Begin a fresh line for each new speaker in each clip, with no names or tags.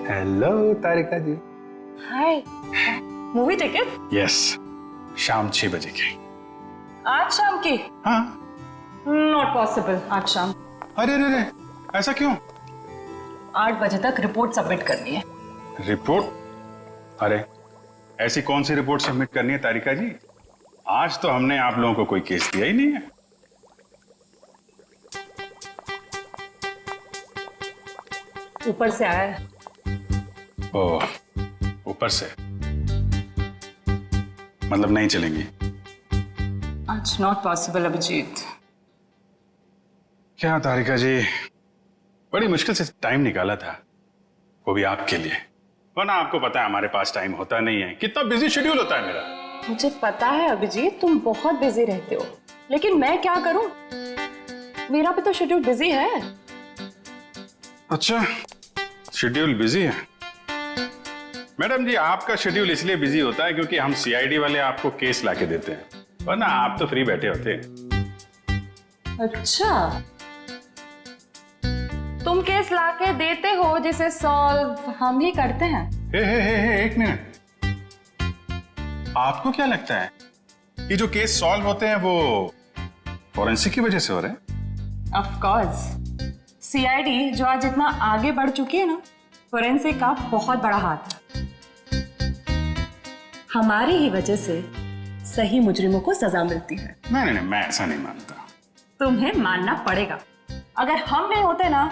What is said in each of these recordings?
Hello तारिका जी।
हाय, movie ticket?
Yes, शाम 6 बजे की।
आज शाम की?
हाँ।
नॉट पॉसिबल आज शाम।
अरे अरे अरे, ऐसा क्यों?
8 बजे तक रिपोर्ट सबमिट करनी है।
रिपोर्ट? अरे ऐसी कौन सी रिपोर्ट सबमिट करनी है तारिका जी? आज तो हमने आप लोगों को कोई केस दिया ही नहीं है।
ऊपर से आया है।
ओह, ऊपर से मतलब नहीं चलेंगी?
आज नॉट पॉसिबल अभिजीत।
क्या तारिका जी, बड़ी मुश्किल से टाइम निकाला था, वो भी आपके लिए। वरना आपको पता है हमारे पास टाइम होता नहीं है, कितना बिजी शेड्यूल होता है मेरा।
मुझे पता है अभिजीत, तुम बहुत बिजी रहते हो, लेकिन मैं क्या करूं? मेरा भी तो शेड्यूल बिजी है।
अच्छा, शेड्यूल बिजी है? मैडम जी, आपका शेड्यूल इसलिए बिजी होता है क्योंकि हम सीआईडी वाले आपको केस लाके देते हैं, वरना आप तो फ्री बैठे होते हैं।
अच्छा, तुम केस लाके देते हो जिसे सॉल्व हम ही करते हैं।
हे, एक मिनट। आपको क्या लगता है कि जो केस सॉल्व होते हैं वो फॉरेंसिक की वजह से हो रहे हैं?
ऑफ कोर्स, सीआईडी जो आज इतना आगे बढ़ चुकी है ना, फोरेंसिक का बहुत बड़ा हाथ है। हमारी ही वजह से सही मुजरिमों को सजा मिलती है।
नहीं, मैं ऐसा नहीं मानता।
तुम्हें मानना पड़ेगा। अगर हम नहीं होते ना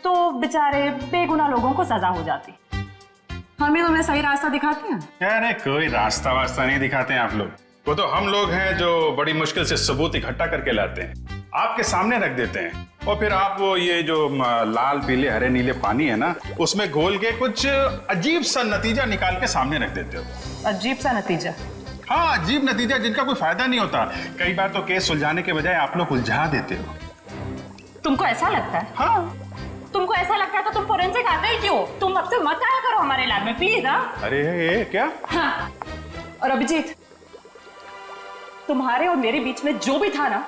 तो बेचारे बेगुनाह लोगों को सजा हो जाती। हम ही तुम्हें सही रास्ता दिखाते हैं।
अरे कोई रास्ता वास्ता नहीं दिखाते हैं आप लोग, वो तो हम लोग हैं जो बड़ी मुश्किल से सबूत इकट्ठा करके लाते हैं, आपके सामने रख देते हैं, और फिर आप वो ये जो लाल पीले हरे नीले पानी है ना, उसमें घोल के कुछ अजीब सा नतीजा निकाल के सामने रख देते हो।
अजीब सा नतीजा?
हाँ, अजीब नतीजा जिनका कोई फायदा नहीं होता। कई बार तो केस सुलझाने के बजाय आप लोग उलझा देते हो।
तुमको ऐसा लगता है?
हाँ।
तुमको ऐसा लगता है तो तुम फोरेंसिक आते ही क्यों? तुम अब से मत आया करो हमारे लैब में प्लीज। हाँ?
अरे ये क्या?
हाँ। और अभिजीत, तुम्हारे और मेरे बीच में जो भी था ना,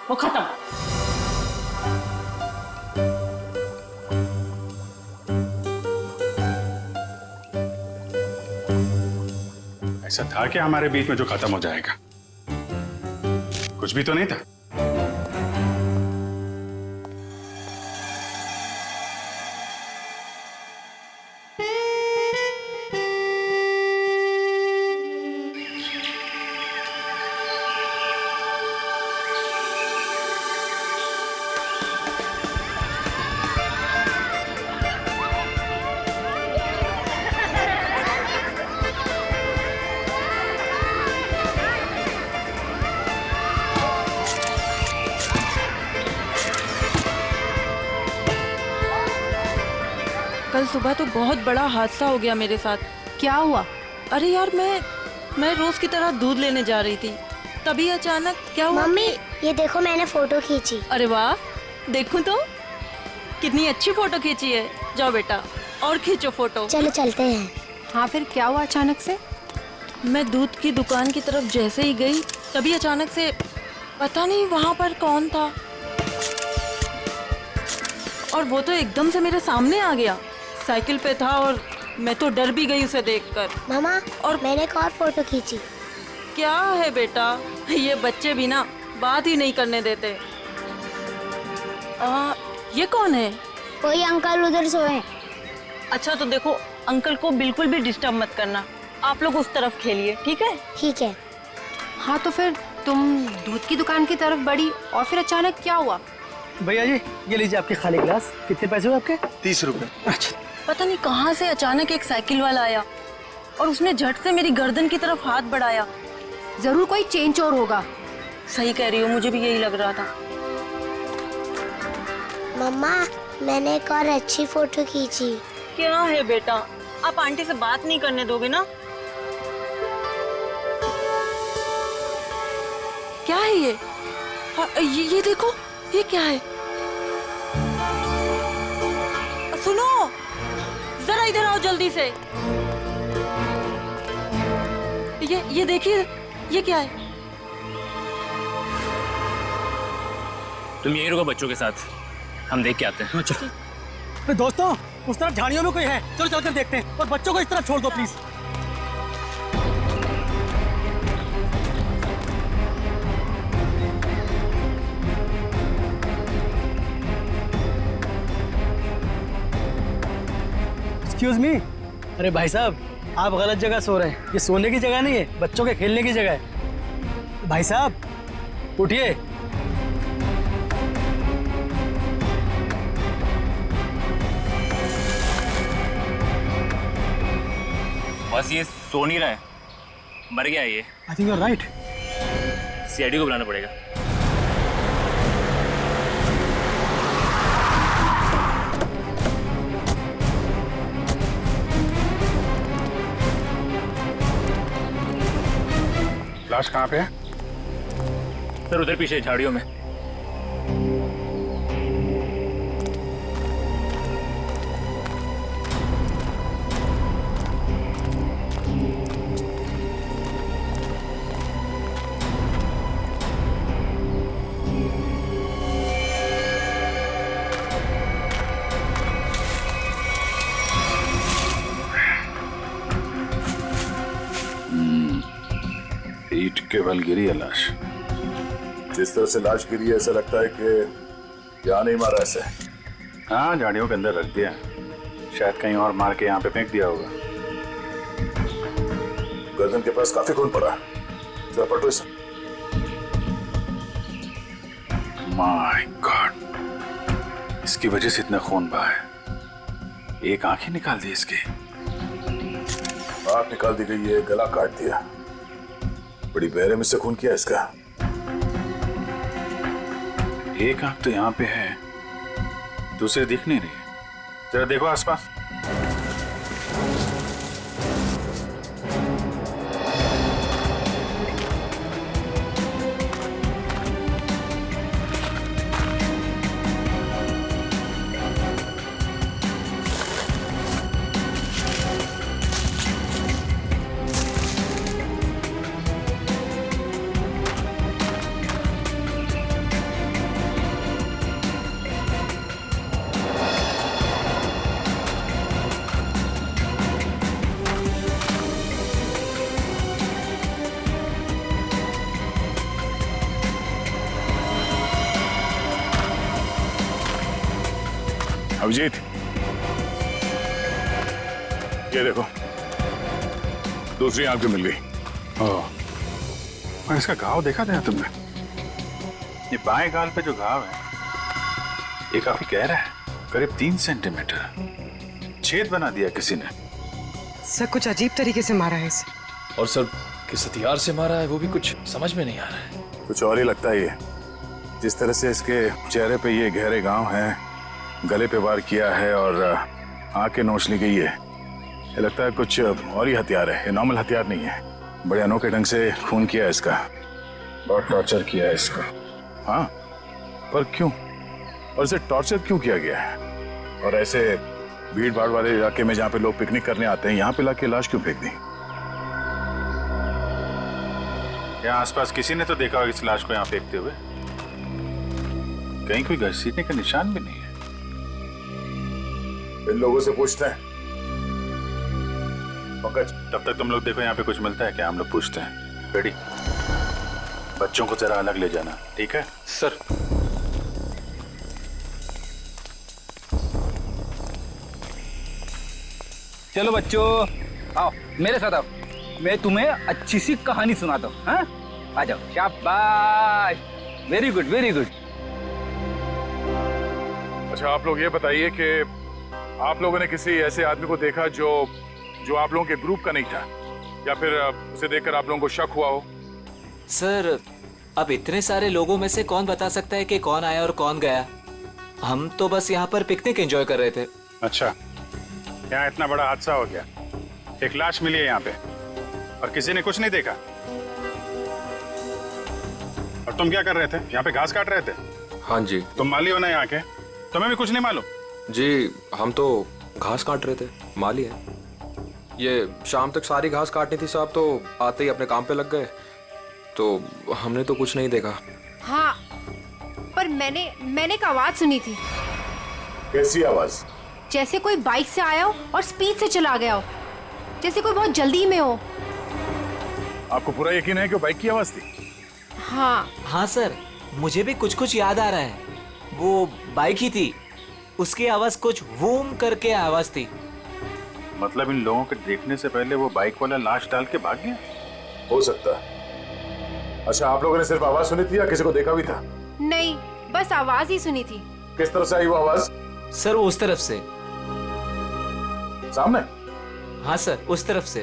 वो खत्म।
ऐसा था क्या हमारे बीच में जो खत्म हो जाएगा? कुछ भी तो नहीं था।
कल सुबह तो बहुत बड़ा हादसा हो गया मेरे साथ।
क्या हुआ?
अरे यार, मैं रोज की तरह दूध लेने जा रही थी, तभी अचानक क्या हुआ?
मम्मी, ये देखो मैंने फोटो खींची।
अरे वाह, देखूं तो कितनी अच्छी फोटो खींची है। जाओ बेटा और खींचो फोटो।
चलो चलते हैं।
हाँ, फिर क्या हुआ अचानक से?
मैं दूध की दुकान की तरफ जैसे ही गई, तभी अचानक से पता नहीं वहां पर कौन था, और वो तो एकदम से मेरे सामने आ गया। साइकिल पे था और मैं तो डर भी गई उसे देखकर।
मामा,
और
मैंने एक और फोटो खींची।
क्या है बेटा, ये बच्चे भी ना बात ही नहीं करने देते। ये कौन है?
कोई अंकल उधर सोए।
अच्छा तो देखो, अंकल को बिल्कुल भी डिस्टर्ब मत करना, आप लोग उस तरफ खेलिए, ठीक है?
ठीक है।
हाँ, तो फिर तुम दूध की दुकान की तरफ बढ़ी और फिर अचानक क्या हुआ?
भैया जी, ये लीजिए आपके खाली गिलास। कितने पैसे हुए आपके?
30 रुपए।
अच्छा।
पता नहीं कहाँ से अचानक एक साइकिल वाला आया और उसने झट से मेरी गर्दन की तरफ हाथ बढ़ाया।
जरूर कोई चेन चोर होगा।
सही कह रही हो, मुझे भी यही लग रहा था।
मम्मा, मैंने एक और अच्छी फोटो खींची।
क्या है बेटा, आप आंटी से बात नहीं करने दोगे ना? क्या है ये? ये देखो, ये क्या है? सुनो, जरा इधर आओ जल्दी से। ये देखिए, ये क्या है?
तुम यहीं रुको बच्चों के साथ, हम देख के आते हैं।
दोस्तों, उस तरफ झाड़ियों में कोई है, चलो चलकर देखते हैं। और बच्चों को इस तरफ छोड़ दो प्लीज। Excuse me. अरे भाई साहब, आप गलत जगह सो रहे हैं। ये सोने की जगह नहीं है, बच्चों के खेलने की जगह है। भाई साहब उठिए।
बस ये सो नहीं रहा है, मर गया है ये।
I think you are right.
CID को बुलाना पड़ेगा।
लाश कहाँ पे है?
सर उधर पीछे झाड़ियों में।
ईंट के बल गिरी है लाश।
जिस तरह से लाश गिरी है ऐसा लगता है कि यहाँ नहीं मारा ऐसे।
हाँ, झाड़ियों के अंदर रख दिया, शायद कहीं और मार के यहाँ पे फेंक दिया होगा।
गर्दन के पास काफी खून पड़ा, जरा पलटो इसे।
माय गॉड, इसकी वजह से इतना खून बहा है। एक आंख ही निकाल दी इसकी।
आंख निकाल दी गई है, गला काट दिया। बड़ी बेरहमी से खून किया इसका।
एक आंख तो यहाँ पे है, दूसरे दिख नहीं रही। जरा देखो आसपास।
अभिजीत, ये देखो, दूसरी आंख भी मिल गई।
और इसका घाव देखा था तुमने? ये बाएं गाल पे जो घाव है ये काफी गहरा है, करीब 3 सेंटीमीटर। छेद बना दिया किसी ने।
सर कुछ अजीब तरीके से मारा है इसे।
और सर किस हथियार से मारा है वो भी कुछ समझ में नहीं आ रहा है।
कुछ और ही लगता है ये। जिस तरह से इसके चेहरे पे ये गहरे घाव हैं, गले पे वार किया है और आंखें नोच ली गई है, ये लगता है कुछ और ही हथियार है। ये नॉर्मल हथियार नहीं है। बड़े अनोखे ढंग से खून किया है इसका, बहुत टॉर्चर किया है इसको। हाँ, पर क्यों? और इसे टॉर्चर क्यों किया गया है? और ऐसे भीड़ भाड़ वाले इलाके में जहाँ पे लोग पिकनिक करने आते हैं, यहाँ पे लाके लाश क्यों फेंक दी?
यहाँ आसपास किसी ने तो देखा होगा इस लाश को यहाँ फेंकते हुए। कहीं कोई घसीटने का निशान भी नहीं है।
इन लोगों से पूछते हैं। पंकज,
तब तक तुम लोग देखो यहाँ पे कुछ मिलता है क्या, हम लोग पूछते हैं। रेडी? बच्चों को जरा अलग ले जाना, ठीक है?
सर
चलो बच्चों, आओ मेरे साथ आओ, मैं तुम्हें अच्छी सी कहानी सुनाता हूँ। हाँ, आ जाओ। शाबाश, वेरी गुड वेरी गुड।
अच्छा, आप लोग ये बताइए कि आप लोगों ने किसी ऐसे आदमी को देखा जो आप लोगों के ग्रुप का नहीं था, या फिर उसे देखकर आप लोगों को शक हुआ हो?
सर अब इतने सारे लोगों में से कौन बता सकता है कि कौन आया और कौन गया। हम तो बस यहाँ पर पिकनिक एंजॉय कर रहे थे।
अच्छा, यहाँ इतना बड़ा हादसा हो गया, एक लाश मिली है यहाँ पे और किसी ने कुछ नहीं देखा। और तुम क्या कर रहे थे? यहाँ पे घास काट रहे थे?
हाँ जी।
तुम माली हो ना यहाँ के, तुम्हें भी कुछ नहीं मालूम?
जी हम तो घास काट रहे थे, माली है। ये शाम तक सारी घास काटनी थी साहब, तो आते ही अपने काम पे लग गए, तो हमने तो कुछ नहीं देखा।
हाँ, पर मैंने एक आवाज सुनी थी।
कैसी आवाज?
जैसे कोई बाइक से आया हो और स्पीड से चला गया हो, जैसे कोई बहुत जल्दी में हो।
आपको पूरा यकीन है कि वो बाइक की आवाज थी?
हाँ
हाँ सर, मुझे भी कुछ कुछ याद आ रहा है। वो बाइक ही थी, उसकी आवाज कुछ वूम करके आवाज थी।
मतलब इन लोगों के देखने से पहले वो बाइक वाला लाश डाल के भाग गया? हो सकता है। अच्छा, आप लोगों ने सिर्फ आवाज सुनी थी या किसी को देखा भी था?
नहीं, बस आवाज ही सुनी थी।
किस तरफ से आई वो आवाज?
सर उस तरफ से।
सामने?
हाँ सर, उस तरफ से।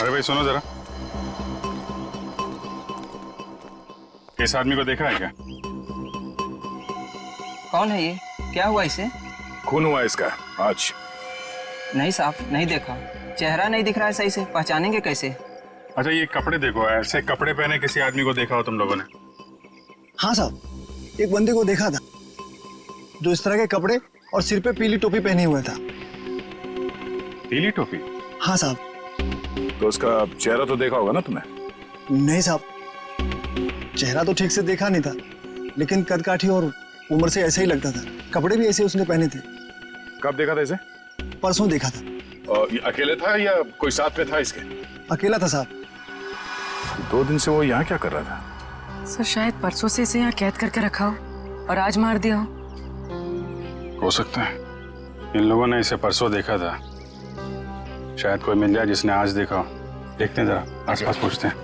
अरे भाई सुनो जरा, इस आदमी को देखा है क्या?
कौन है ये? क्या हुआ इसे?
खून हुआ इसका आज।
नहीं साहब, नहीं देखा। चेहरा नहीं दिख रहा है सही से, पहचानेंगे कैसे?
अच्छा ये कपड़े देखो, ऐसे कपड़े पहने किसी आदमी को देखा हो तुम लोगों ने?
हाँ साहब, एक बंदे को देखा था जो इस तरह के कपड़े और सिर पे पीली टोपी पहने हुआ था।
पीली टोपी?
हाँ साहब।
तो उसका चेहरा तो देखा होगा ना तुमने?
नहीं साहब, चेहरा तो ठीक से देखा नहीं था, लेकिन कदकाठी और उम्र से ऐसा ही लगता था। कपड़े भी ऐसे उसने पहने थे।
कब देखा था इसे?
परसों देखा था।
और ये अकेले था या कोई साथ में था इसके?
अकेला था साहब।
2 दिन से वो यहाँ क्या कर रहा था?
सर शायद परसों से इसे यहाँ कैद करके रखा हो और आज मार दिया
हो सकता है इन लोगों ने इसे परसों देखा था। शायद कोई मिल जाए जिसने आज देखा हो। देखते हैं, जरा आसपास पूछते हैं।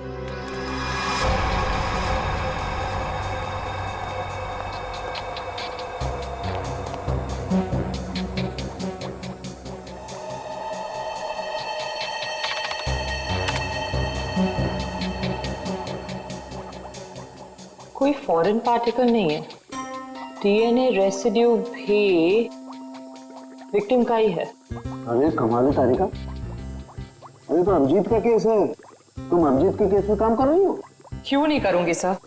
कोई फॉरेन पार्टिकल नहीं है। डीएनए रेसिड्यू भी विक्टिम का ही है।
अरे कमाल है तारिका, अरे तो अभिजीत का केस है, तुम अभिजीत के केस में काम कर रही हो?
क्यों नहीं करूंगी सर?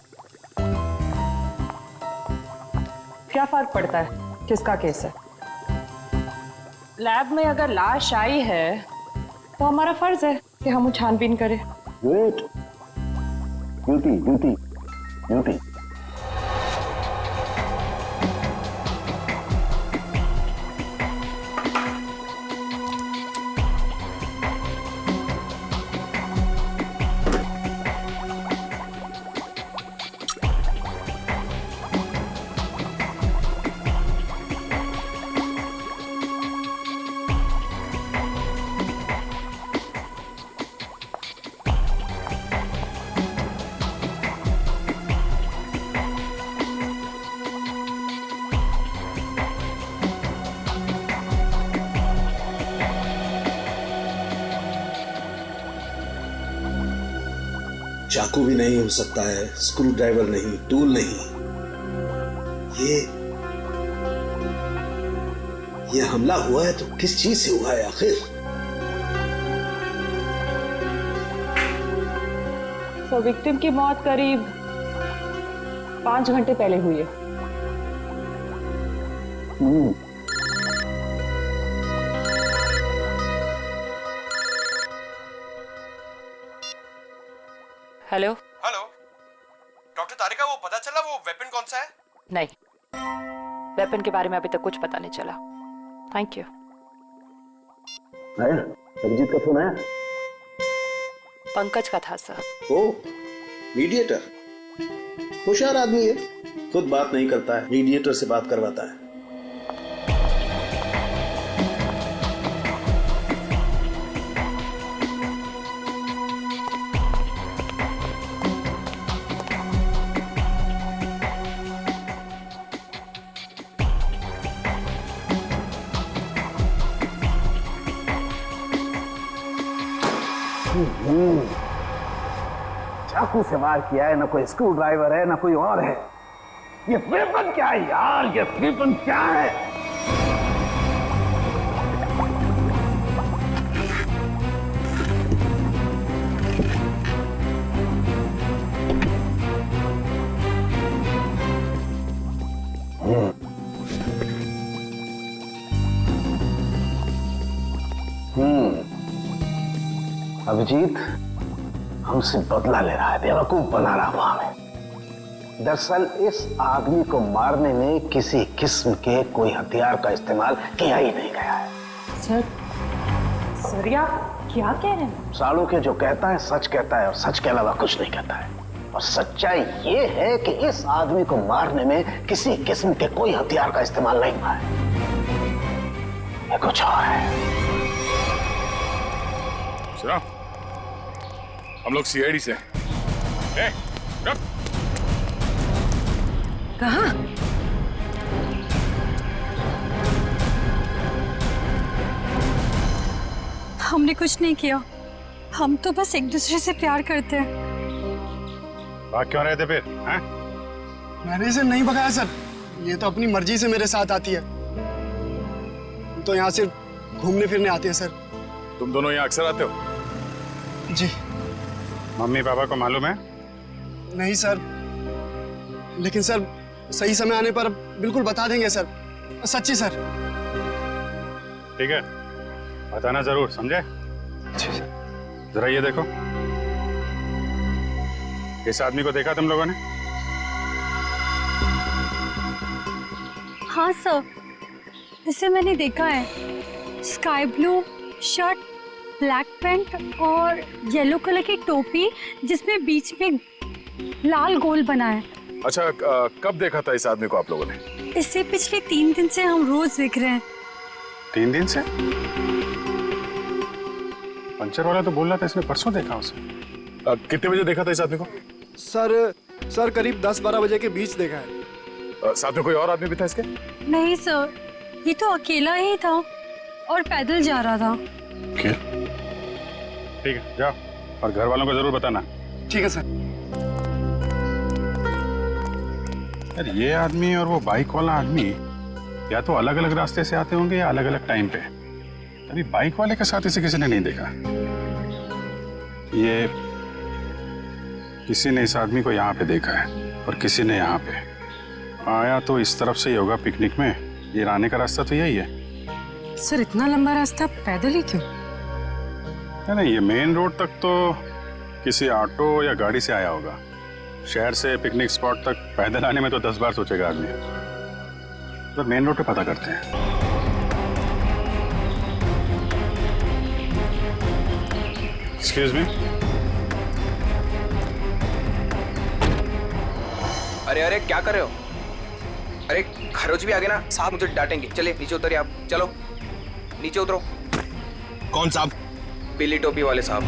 क्या फर्क पड़ता है किसका केस है? लैब में अगर लाश आई है तो हमारा फर्ज है कि हम छानबीन करें।
Wait, duty duty duty.
चाकू भी नहीं हो सकता है, स्क्रू ड्राइवर नहीं, टूल नहीं। ये हमला हुआ है तो किस चीज से हुआ है आखिर?
तो विक्टिम की मौत करीब 5 घंटे पहले हुई है। हेलो
हेलो डॉक्टर तारिका, वो पता चला वो वेपन कौन सा है?
नहीं, वेपन के बारे में अभी तक कुछ पता नहीं चला। Thank you.
आया अभिजीत का फोन आया?
पंकज का था सर।
ओ, मीडिएटर होशियार आदमी है, खुद बात नहीं करता है, मीडिएटर से बात करवाता है।
चाकू से वार किया है, ना कोई स्क्रू ड्राइवर है, ना कोई और है। ये वेपन क्या है यार? ये वेपन क्या है? अभिजीत हमसे बदला ले रहा है, बेवकूफ बना रहा वो हमें। दरअसल इस आदमी को मारने में किसी किस्म के कोई हथियार का इस्तेमाल किया ही नहीं गया है।
सर आप क्या कह रहे हैं?
सालों के जो कहता है सच कहता है और सच के अलावा कुछ नहीं कहता है। और सच्चाई ये है कि इस आदमी को मारने में किसी किस्म के कोई हथियार का इस्तेमाल नहीं हुआ है। ये कुछ और है।
सुनो, हम लोग सीआईडी से।
कहाँ?
हमने कुछ नहीं किया, हम तो बस एक दूसरे से प्यार करते हैं।
भाग क्यों रहे थे फिर? हैं?
मैंने इसे नहीं भगाया सर, ये तो अपनी मर्जी से मेरे साथ आती है। हम तो यहाँ सिर्फ घूमने फिरने आते हैं सर।
तुम दोनों यहाँ अक्सर आते हो?
जी।
मम्मी पापा को मालूम है?
नहीं सर, लेकिन सर सही समय आने पर बिल्कुल बता देंगे सर, सच्ची सर।
ठीक है, बताना जरूर, समझे? जरा ये देखो, इस आदमी को देखा तुम लोगों ने?
हाँ सर, इसे मैंने देखा है। Sky blue shirt, black pant और येलो कलर की टोपी जिसमें बीच में लाल गोल बना है।
अच्छा, कब देखा था इस आदमी को आप लोगों ने?
इससे पिछले 3 दिन से हम रोज देख रहे हैं।
3 दिन से? पंचर वाला तो बोल रहा था इसने परसों देखा उसे।
कितने बजे देखा था इस आदमी को?
सर करीब 10-12 बजे के बीच देखा है।
साथ में कोई और आदमी भी था इसके?
नहीं सर, ये तो अकेला ही था और पैदल जा रहा था।
ठीक है, जाओ और घर वालों को जरूर बताना।
ठीक है सर।
यार ये आदमी और वो बाइक वाला आदमी या तो अलग अलग रास्ते से आते होंगे या अलग अलग टाइम पे। अभी बाइक वाले के साथ इसे किसी ने नहीं देखा। ये किसी ने इस आदमी को यहाँ पे देखा है और किसी ने यहाँ पे। आया तो इस तरफ से ही होगा पिकनिक में। ये आने का रास्ता तो यही है।
सर इतना लंबा रास्ता पैदल ही क्यों?
नहीं, ये मेन रोड तक तो किसी ऑटो या गाड़ी से आया होगा। शहर से पिकनिक स्पॉट तक पैदल आने में तो 10 बार सोचेगा आदमी। तो मेन रोड पे पता करते हैं। Excuse me.
अरे अरे क्या कर रहे हो? अरे खरोच भी आ गए ना साहब, मुझे डांटेंगे। चलिए नीचे उतरिए आप, चलो नीचे उतरो।
कौन साहब?
पीली टोपी वाले साहब।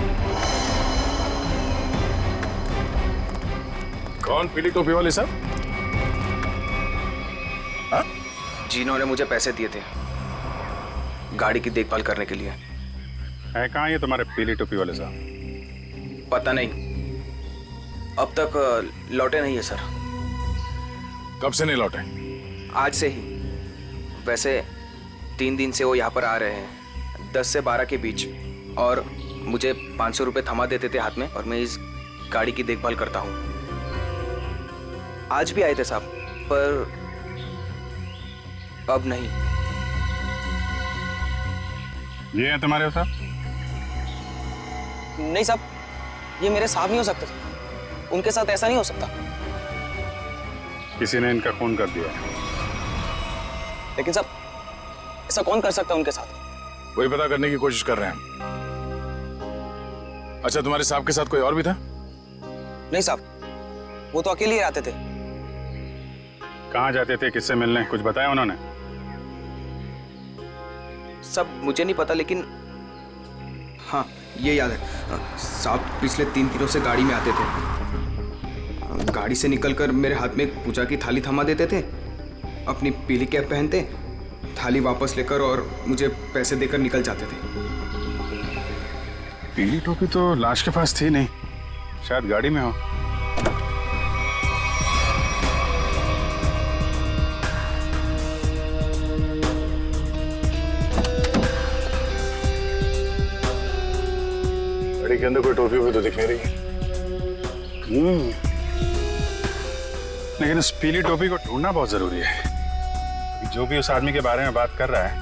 कौन पीली टोपी वाले साहब?
जिन्होंने मुझे पैसे दिए थे गाड़ी की देखभाल करने के लिए।
है कहाँ ये तुम्हारे पीली टोपी वाले साहब?
पता नहीं, अब तक लौटे नहीं है सर।
कब से नहीं लौटे?
आज से ही। वैसे 3 दिन से वो यहाँ पर आ रहे हैं, 10 से 12 के बीच, और मुझे 500 रुपये थमा देते थे हाथ में, और मैं इस गाड़ी की देखभाल करता हूँ। आज भी आए थे साहब, पर अब नहीं।
ये है तुम्हारे साहब?
नहीं साहब, ये मेरे साहब नहीं हो सकते। उनके साथ ऐसा नहीं हो सकता।
किसी ने इनका खून कर दिया।
लेकिन साहब ऐसा कौन कर सकता है उनके साथ?
वही पता करने की कोशिश कर रहे हैं। अच्छा, तुम्हारे साहब के साथ कोई और भी था?
नहीं साहब, वो तो अकेले ही आते थे।
कहाँ जाते थे, किससे मिलने, कुछ बताया उन्होंने?
सब मुझे नहीं पता, लेकिन हाँ ये याद है साहब, पिछले 3 दिनों से गाड़ी में आते थे। गाड़ी से निकलकर मेरे हाथ में एक पूजा की थाली थमा देते थे, अपनी पीली कैप पहनते, थाली वापस लेकर और मुझे पैसे देकर निकल जाते थे।
पीली टोपी तो लाश के पास थी नहीं, शायद गाड़ी में हो।
गाड़ी के अंदर कोई टोपी भी तो दिख नहीं रही है।
लेकिन उस पीली टोपी को ढूंढना बहुत जरूरी है। जो भी उस आदमी के बारे में बात कर रहा है,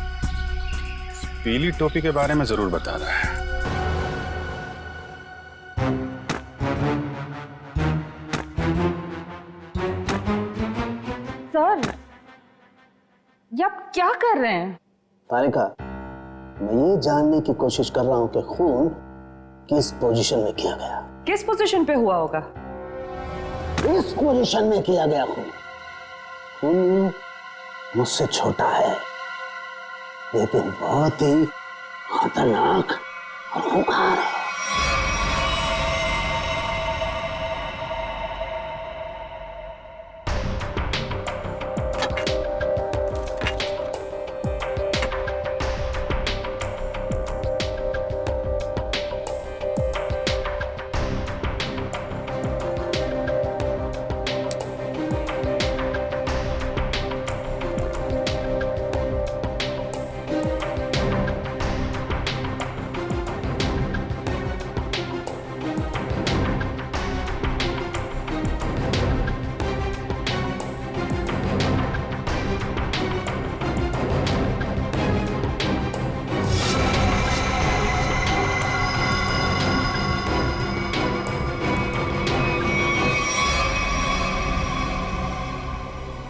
उस पीली टोपी के बारे में जरूर बता रहा है।
क्या कर रहे हैं?
तारिका, मैं ये जानने की कोशिश कर रहा हूं कि खून किस पोजीशन में किया गया।
किस पोजीशन पे हुआ होगा?
इस पोजीशन में किया गया खून। खून मुझसे छोटा है लेकिन बहुत ही खतरनाक और खूंखार है।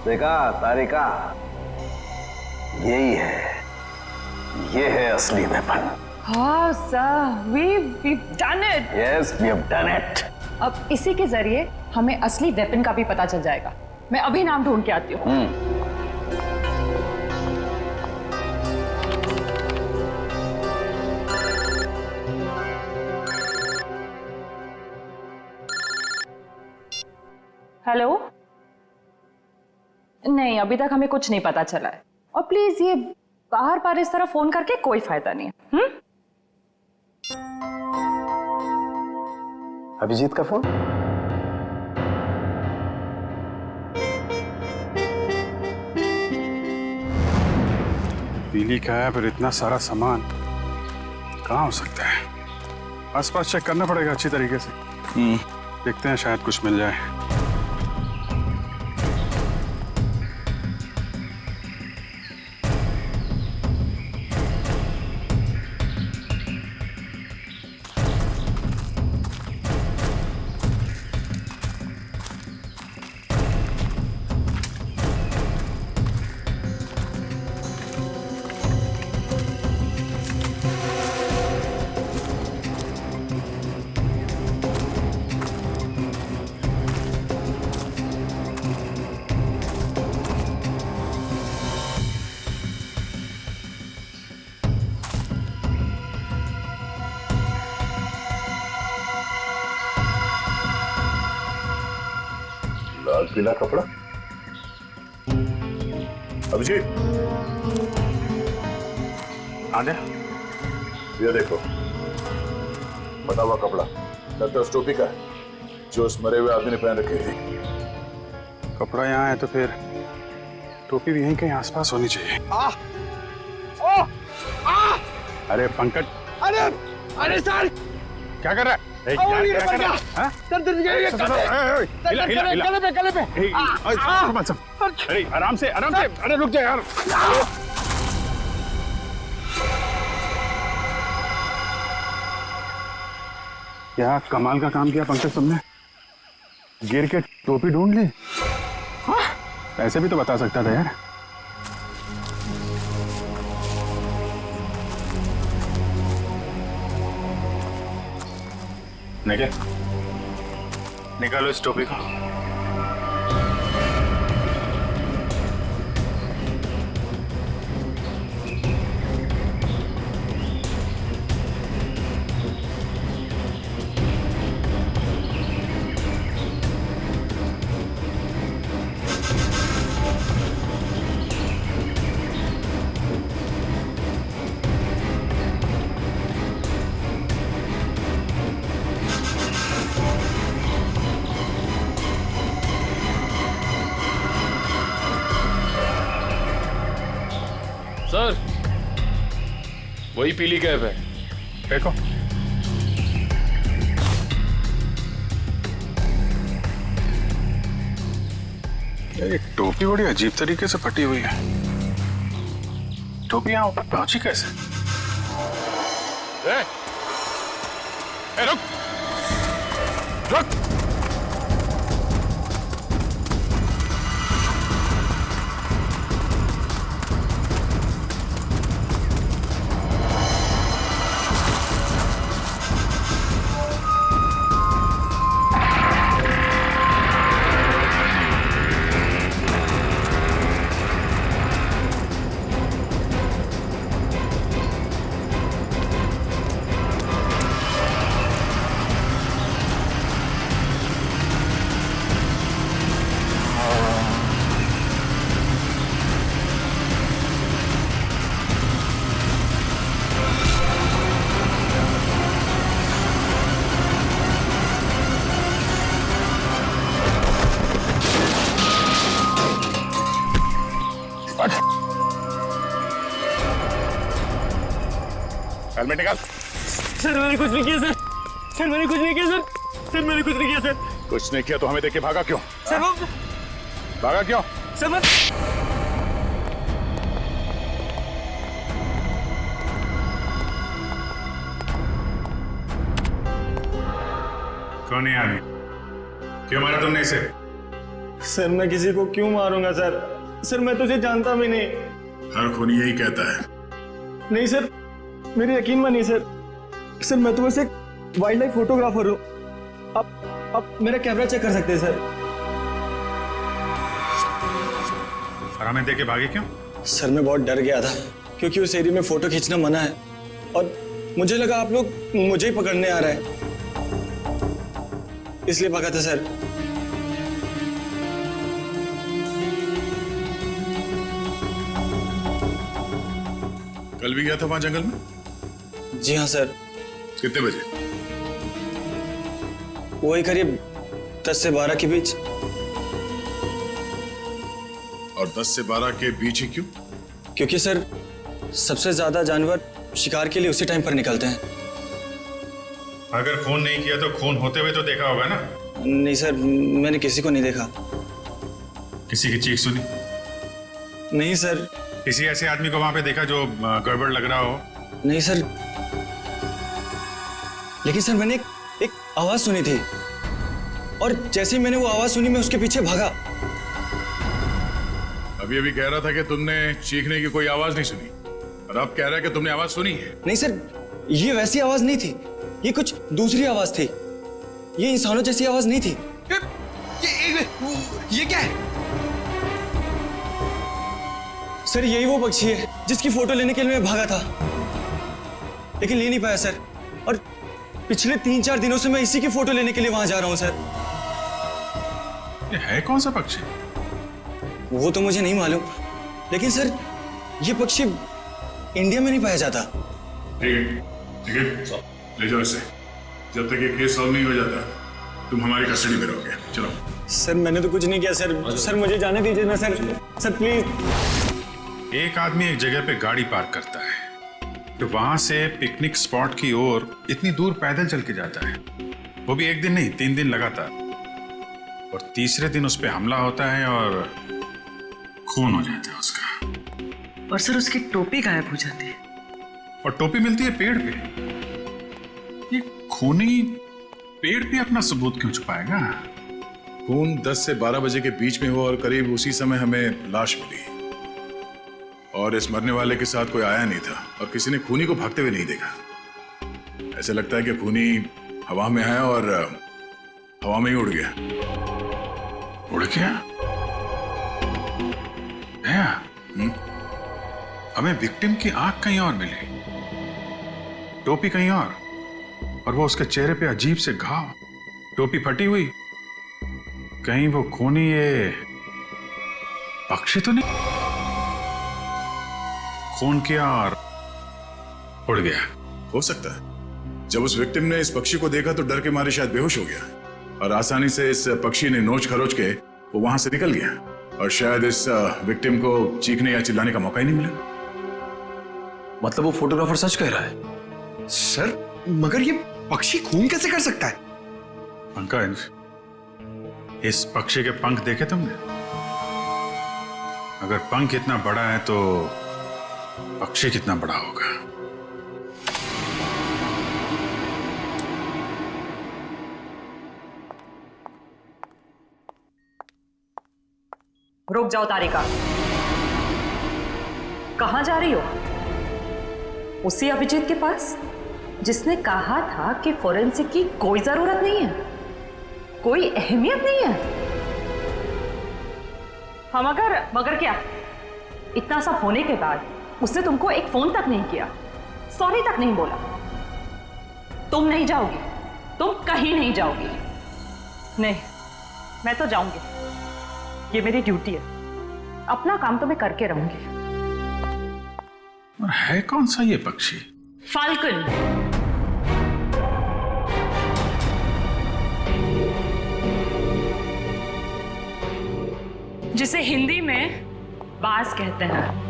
देखा तारिका, यही है, ये है असली वेपन।
हाँ sir, we've done it.
Yes, we have done it.
अब इसी के जरिए हमें असली वेपन का भी पता चल जाएगा। मैं अभी नाम ढूंढ के आती हूँ। हेलो? नहीं, अभी तक हमें कुछ नहीं पता चला है। और प्लीज ये बाहर बार इस तरह फोन करके कोई फायदा नहीं है।
अभिजीत का फोन?
पीली का है, फिर इतना सारा सामान कहाँ हो सकता है? आसपास चेक करना पड़ेगा अच्छी तरीके से। देखते हैं, शायद कुछ मिल जाए।
लाल पीला कपड़ा। अभिजीत,
आजा।
ये देखो, बटा हुआ कपड़ा लगता है उस टोपी का है जो उस मरे हुए आदमी ने पहन रखी थी।
कपड़ा यहाँ है तो फिर टोपी भी यहीं कहीं आसपास होनी चाहिए। अरे पंकज,
अरे सर,
क्या कर रहा है?
गले पे।
अरे आराम से, अरे रुक जा यार। क्या कमाल का काम किया पंकज तुमने, गिर के टोपी ढूंढ ली। ऐसे भी तो बता सकता था यार। निकालो इस टोपी को।
सर, वही पीली कैप है।
देखो, ये टोपी बड़ी अजीब तरीके से फटी हुई है। टोपी यहाँ ऊपर पहुंची कैसे? रुक रुक।
हेलमेट निकाल।
सर मैंने कुछ नहीं किया सर। सर मैंने कुछ नहीं किया सर। सर मैंने कुछ नहीं किया सर।
कुछ नहीं किया तो हमें देख के भागा क्यों?
सर वो
भागा क्यों?
सर मैं
कौन है आदमी? क्यों मारा तुमने इसे?
सर मैं किसी को क्यों मारूंगा सर? सर मैं तुझे जानता भी नहीं।
हर खूनी यही कहता है।
नहीं सर, मेरी यकीन मानिए सर। सर मैं तो बस एक वाइल्ड लाइफ फोटोग्राफर हूँ। आप मेरा कैमरा चेक कर सकते हैं सर।
और हमें देख के भागे क्यों?
सर मैं बहुत डर गया था क्योंकि उस एरिया में फोटो खींचना मना है और मुझे लगा आप लोग मुझे ही पकड़ने आ रहे हैं, इसलिए भागा था सर।
कल भी गया था वहां जंगल में?
जी हाँ सर।
कितने बजे?
वही करीब 10 से 12 के बीच।
और 10 से 12 के बीच ही क्यों?
क्योंकि सर सबसे ज्यादा जानवर शिकार के लिए उसी टाइम पर निकलते हैं।
अगर खून नहीं किया तो खून होते हुए तो देखा होगा ना?
नहीं सर, मैंने किसी को नहीं देखा।
किसी की चीख सुनी?
नहीं सर।
किसी ऐसे आदमी को वहां पे देखा जो गड़बड़ लग रहा हो?
नहीं सर, लेकिन सर मैंने एक आवाज सुनी थी और जैसे ही मैंने वो आवाज सुनी मैं उसके पीछे भागा।
अभी अभी कह रहा था कि तुमने चीखने की कोई आवाज नहीं सुनी और अब कह रहा है कि तुमने आवाज सुनी है।
नहीं सर, ये वैसी आवाज नहीं थी, ये कुछ दूसरी आवाज थी। ये इंसानों जैसी आवाज नहीं थी।
ये क्या है?
सर यही वो पक्षी है जिसकी फोटो लेने के लिए मैं भागा था, लेकिन ले नहीं पाया सर। और पिछले 3-4 दिनों से मैं इसी की फोटो लेने के लिए वहां जा रहा हूं सर।
ये है कौन सा पक्षी?
वो तो मुझे नहीं मालूम, लेकिन सर ये पक्षी इंडिया में नहीं पाया जाता।
ठीक है, ले जाओ इसे। जब तक ये केस सॉल्व नहीं हो जाता तुम हमारी कस्टडी में रहोगे। चलो।
सर मैंने तो कुछ नहीं किया सर। सर मुझे जाने दीजिए ना सर। Sir please.
एक आदमी एक जगह पे गाड़ी पार्क करता है तो वहां से पिकनिक स्पॉट की ओर इतनी दूर पैदल चल के जाता है, वो भी एक दिन नहीं 3 दिन लगातार, और तीसरे दिन उस पर हमला होता है और खून हो जाता है उसका।
और सर उसकी टोपी गायब हो जाती है।
और टोपी मिलती है पेड़ पे। ये खूनी पेड़ पे अपना सबूत क्यों छुपाएगा?
खून 10 से 12 बजे के बीच में हुआ और करीब उसी समय हमें लाश मिली और इस मरने वाले के साथ कोई आया नहीं था और किसी ने खूनी को भागते हुए नहीं देखा। ऐसा लगता है कि खूनी हवा में आया और हवा में ही उड़ गया।
उड़ गया? हमें विक्टिम की आंख कहीं और मिली, टोपी कहीं और वो उसके चेहरे पे अजीब से घाव, टोपी फटी हुई। कहीं वो खूनी ये पक्षी तो नहीं? खून किया और उड़ गया।
हो सकता है जब उस विक्टिम ने इस पक्षी को देखा तो डर के मारे शायद बेहोश हो गया और आसानी से इस पक्षी ने नोच खरोच के वो वहां से निकल गया और शायद इस विक्टिम को चीखने या चिल्लाने का मौका ही नहीं मिला।
मतलब वो फोटोग्राफर सच कह रहा है?
सर मगर ये पक्षी खून कैसे कर सकता है?
पंकज, इस पक्षी के पंख देखे तुमने? अगर पंख इतना बड़ा है तो पक्षी कितना बड़ा होगा?
रुक जाओ तारिका, कहां जा रही हो? उसी अभिजीत के पास जिसने कहा था कि फोरेंसिक की कोई जरूरत नहीं है, कोई अहमियत नहीं है। हम मगर क्या? इतना सब होने के बाद उसने तुमको एक फोन तक नहीं किया, सॉरी तक नहीं बोला। तुम नहीं जाओगी, तुम कहीं नहीं जाओगी। नहीं, मैं तो जाऊंगी, ये मेरी ड्यूटी है। अपना काम तो मैं करके रहूंगी।
और है कौन सा ये पक्षी?
फाल्कन। जिसे हिंदी में बाज कहते हैं।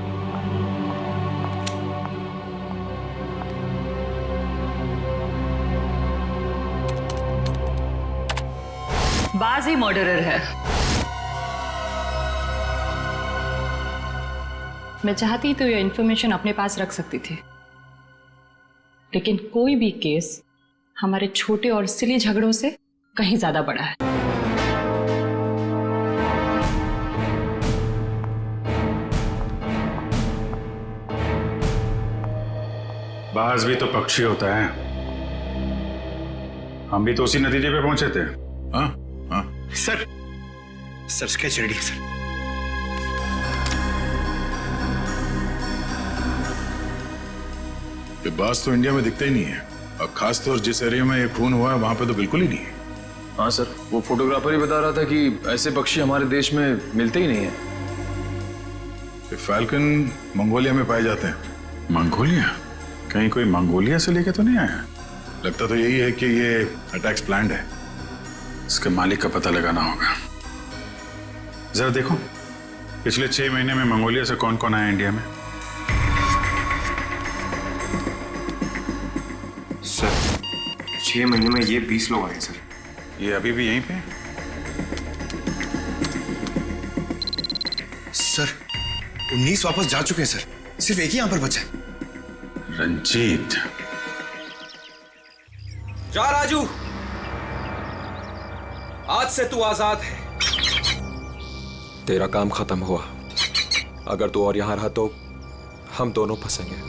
बाज ही मर्डरर है। मैं चाहती तो ये इंफॉर्मेशन अपने पास रख सकती थी, लेकिन कोई भी केस हमारे छोटे और सिली झगड़ों से कहीं ज्यादा बड़ा है।
बाज भी तो पक्षी होता है। हम भी तो उसी नतीजे पे पहुंचे थे।
हाँ हाँ
सर, सर स्केच रेडी है सर।
ये बाज तो इंडिया में दिखता ही नहीं है, और खासतौर जिस एरिया में ये खून हुआ है वहां पे तो बिल्कुल ही नहीं है।
हाँ सर, वो फोटोग्राफर ही बता रहा था कि ऐसे पक्षी हमारे देश में मिलते ही नहीं है।
ये फैल्कन मंगोलिया में पाए जाते हैं।
मंगोलिया? कहीं कोई मंगोलिया से लेके तो नहीं आया?
लगता तो यही है कि ये अटैक्स प्लान्ड है।
इसके मालिक का पता लगाना होगा। जरा देखो पिछले 6 महीने में मंगोलिया से कौन कौन आया इंडिया में।
सर 6 महीने में ये 20 लोग आए सर।
ये अभी भी यहीं पे हैं?
सर 19 वापस जा चुके हैं सर, सिर्फ एक ही यहां पर बचा है।
रंजीत।
जा राजू, आज से तू आजाद है। तेरा काम खत्म हुआ। अगर तू और यहां रहा तो हम दोनों फंसेंगे।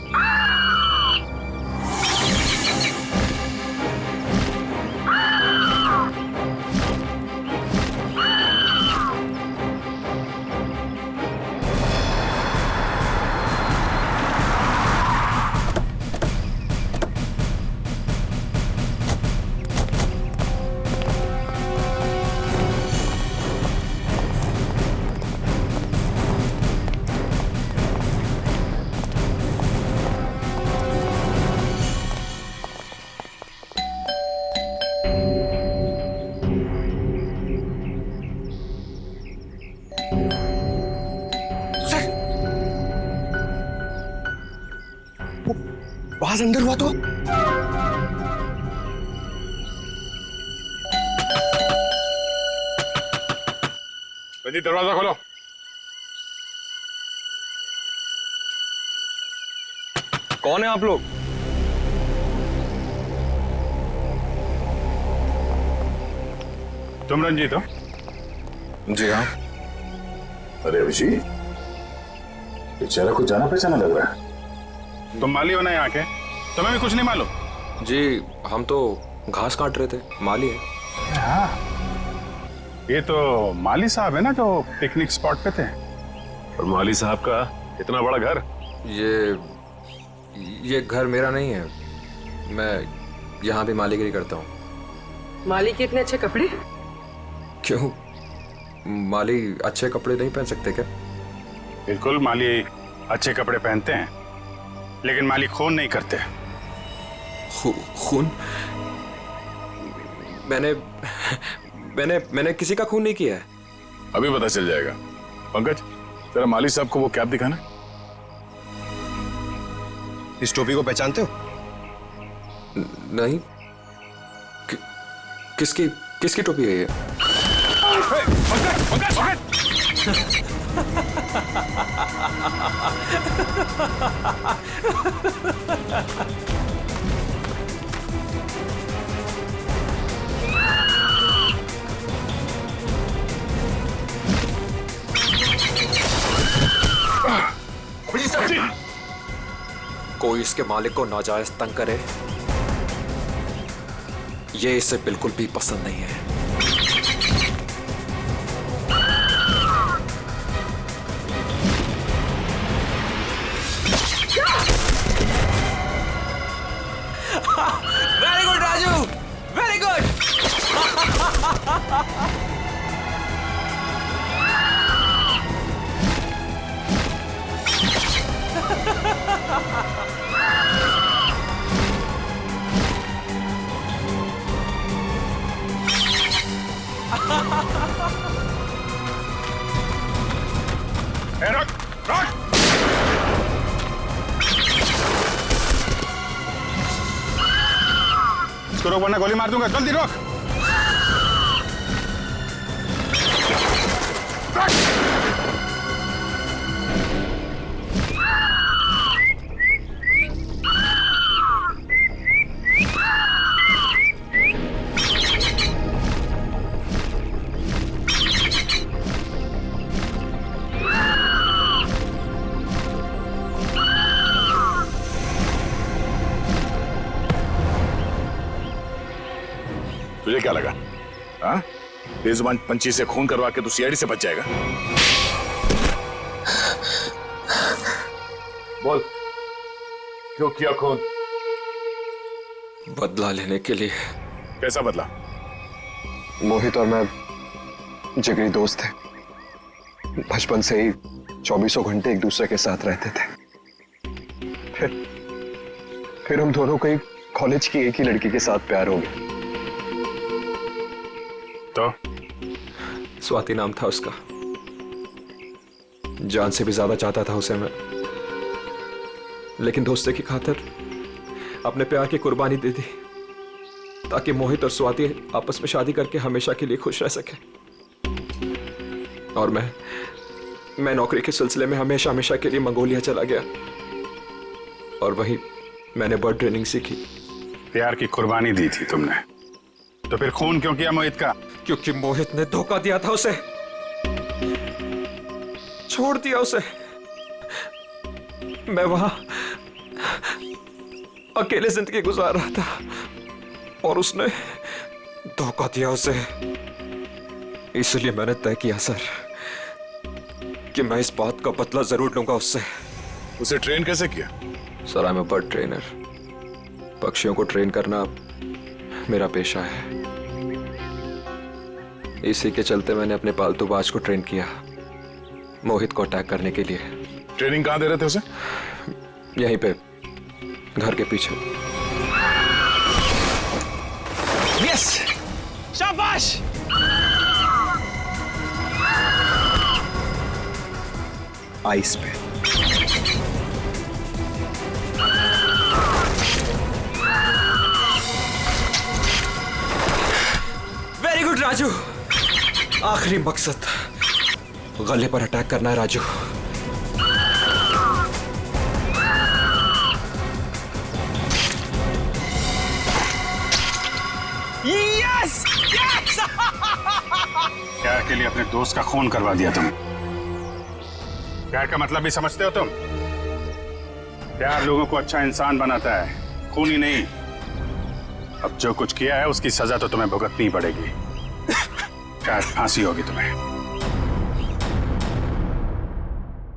बाज अंदर हुआ तो?
रंजीत दरवाजा खोलो।
कौन है आप लोग?
तुम रंजीत हो?
जी हाँ। अरे अभिजीत, ये चेहरा कुछ जाना पहचाना लग रहा है।
तुम माली हो ना यहाँ के? तुम्हें भी कुछ नहीं मालूम?
जी हम तो घास काट रहे थे, माली है।
हाँ, ये तो माली साहब है ना जो पिकनिक स्पॉट पे थे।
और माली साहब का इतना बड़ा घर?
ये घर मेरा नहीं है, मैं यहाँ भी मालीगिरी करता हूँ।
माली के इतने अच्छे कपड़े?
क्यों, माली अच्छे कपड़े नहीं पहन सकते क्या?
बिल्कुल, माली अच्छे कपड़े पहनते हैं, लेकिन माली खून नहीं करते।
खून? मैंने किसी का खून नहीं किया है।
अभी पता चल जाएगा। पंकज, तेरा माली साहब को वो कैप दिखाना।
इस टोपी को पहचानते हो?
नहीं। किसकी टोपी है ये? कोई इसके मालिक को नाजायज तंग करे, ये इसे बिल्कुल भी पसंद नहीं है।
Very good Raju, very good.
रुक, रुक। इसको रोक वरना गोली मार दूंगा। जल्दी रोक।
क्या लगा? हाँ, बेजुबान पंछी से खून करवा के तू सीआईडी से बच जाएगा?
बोल, क्यों किया खून? बदला लेने के लिए।
कैसा बदला?
मोहित और मैं जिगरी दोस्त थे। बचपन से ही 24 घंटे एक दूसरे के साथ रहते थे। फिर हम दोनों को कॉलेज की एक ही लड़की के साथ प्यार हो गया।
तो
स्वाति नाम था उसका। जान से भी ज्यादा चाहता था उसे मैं, लेकिन दोस्ती की खातिर अपने प्यार की कुर्बानी दे दी ताकि मोहित और स्वाति आपस में शादी करके हमेशा के लिए खुश रह सके। और मैं नौकरी के सिलसिले में हमेशा के लिए मंगोलिया चला गया और वहीं मैंने बर्ड ट्रेनिंग सीखी।
प्यार की कुर्बानी दी थी तुमने, तो फिर खून क्यों किया मोहित का?
क्योंकि मोहित ने धोखा दिया था उसे, छोड़ दिया उसे। मैं वहां अकेले जिंदगी गुजार रहा था और उसने धोखा दिया उसे। इसलिए मैंने तय किया सर कि मैं इस बात का बदला जरूर लूंगा उससे।
उसे ट्रेन कैसे किया?
Sir, I am a bird trainer. पक्षियों को ट्रेन करना मेरा पेशा है। इसी के चलते मैंने अपने पालतू बाज को ट्रेन किया मोहित को अटैक करने के लिए।
ट्रेनिंग कहां दे रहे थे उसे?
यहीं पे, घर के पीछे।
यस, शाबाश।
आइस पे।
Very good Raju. आखिरी मकसद गले पर अटैक करना है राजू।
Yes, yes.
प्यार के लिए अपने दोस्त का खून करवा दिया तुम। प्यार का मतलब भी समझते हो तुम? प्यार लोगों को अच्छा इंसान बनाता है, खून ही नहीं। अब जो कुछ किया है उसकी सजा तो तुम्हें भुगतनी पड़ेगी। शायद फांसी होगी तुम्हें।